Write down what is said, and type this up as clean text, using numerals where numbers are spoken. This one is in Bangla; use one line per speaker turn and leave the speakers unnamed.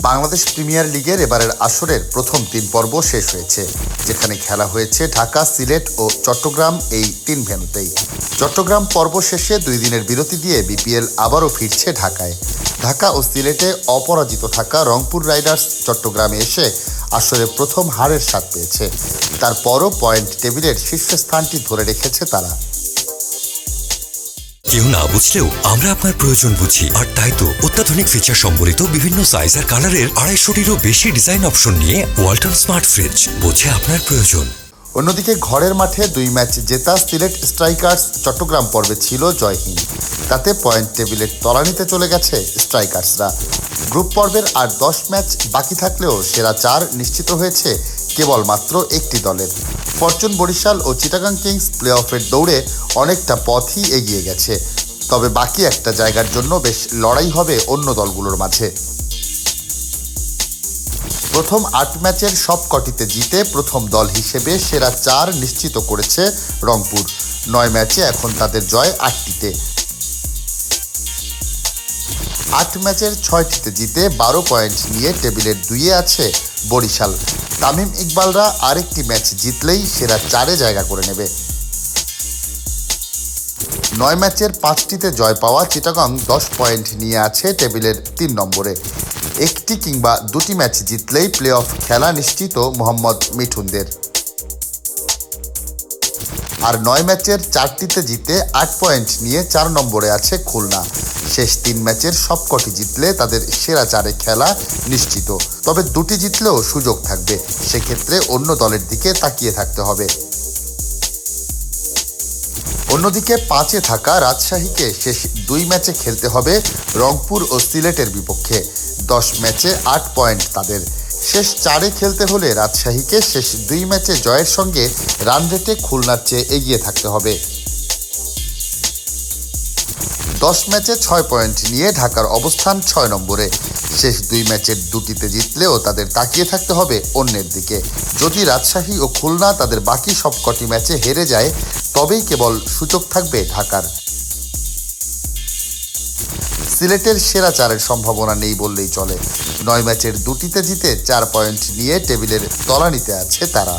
বাংলাদেশ প্রিমিয়ার লিগের এবারের আসরের প্রথম ৩ পর্ব শেষ হয়েছে, যেখানে খেলা হয়েছে ঢাকা, সিলেট ও চট্টগ্রাম এই ৩ ভেন্যুতেই। চট্টগ্রাম পর্ব শেষে ২ দিনের বিরতি দিয়ে বিপিএল আবারও ফিরছে ঢাকায়। ঢাকা ও সিলেটে অপরাজিত থাকা রংপুর রাইডার্স চট্টগ্রামে এসে আসরে প্রথম হারের স্বাদ পেয়েছে। তারপরও পয়েন্ট টেবিলের শীর্ষস্থানটি ধরে রেখেছে তারা।
কেউ না বুঝলেও আমরা আপনার প্রয়োজন বুঝি, আর তাই তো অত্যাধুনিক ফিচার সম্বলিত বিভিন্ন সাইজ আর কালারের ২৫০টিরও বেশি ডিজাইন অপশন নিয়ে ওয়ালটন স্মার্ট ফ্রিজ বোঝে আপনার প্রয়োজন।
অন্যদিকে ঘরের মাঠে ২ ম্যাচ জেতা সিলেট স্ট্রাইকার্স চট্টগ্রাম পর্বে ছিল জয়হীন। তাতে পয়েন্ট টেবিলের তলানিতে চলে গেছে স্ট্রাইকার্সরা। গ্রুপ পর্বের আর ১০ ম্যাচ বাকি থাকলেও সেরা ৪ নিশ্চিত হয়েছে কেবলমাত্র একটি দলের। ফরচুন বরিশাল ও চিটাগাং কিংস প্লে অফের দৌড়ে অনেকটা পথই এগিয়ে গেছে, তবে বাকি একটা জায়গার জন্য বেশ লড়াই হবে অন্য দলগুলোর মাঝে। প্রথম ৮ ম্যাচের সব কটিতে জিতে প্রথম দল হিসেবে সেরা ৪ নিশ্চিত করেছে রংপুর। ৯ ম্যাচে এখন তাদের জয় ৮টিতে। ৮ ম্যাচের ৬টিতে জিতে ১২ পয়েন্ট নিয়ে টেবিলের ২-এ আছে বরিশাল। তামিম ইকবালরা আরেকটি ম্যাচ জিতলেই সেরা ৪-এ জায়গা করে নেবে। ৯ ম্যাচের ৫টিতে জয় পাওয়া চিটাগং ১০ পয়েন্ট নিয়ে আছে টেবিলের ৩ নম্বরে। একটি কিংবা দুটি ম্যাচ জিতলেই প্লে অফ খেলা নিশ্চিত মোহাম্মদ মিঠুনদের। আর ৯ ম্যাচের ৪টিতে জিতে ৮ পয়েন্ট নিয়ে ৪ নম্বরে আছে খুলনা। শেষ ৩ ম্যাচের সবকটি জিতলে তাদের সেরা ৪-এ খেলা নিশ্চিত, তবে দুটি জিতলেও সুযোগ থাকবে, সেক্ষেত্রে অন্য দলের দিকে তাকিয়ে থাকতে হবে। অন্যদিকে ৫-এ থাকা রাজশাহীকে শেষ ২ ম্যাচে খেলতে হবে রংপুর ও সিলেটের বিপক্ষে। ১০ ম্যাচে ৮ পয়েন্ট তাদের। শেষ ৪-এ খেলতে হলে রাজশাহীকে শেষ ২ ম্যাচে জয়ের সঙ্গে রান রেটে খুলনার চেয়ে এগিয়ে থাকতে হবে। ১০ ম্যাচে ৬ পয়েন্ট নিয়ে ঢাকার অবস্থান ৬ নম্বরে। শেষ ২ ম্যাচের ২টিতে জিতলেও তাদের তাকিয়ে থাকতে হবে অন্যের দিকে। যদি রাজশাহী ও খুলনা তাদের বাকি সবকটি ম্যাচে হেরে যায়, তবেই কেবল সুযোগ থাকবে ঢাকার। সিলেটের সেরা ৪-এর সম্ভাবনা নেই বললেই চলে। ৯ ম্যাচের ২টিতে জিতে ৪ পয়েন্ট নিয়ে টেবিলের তলানিতে আছে তারা।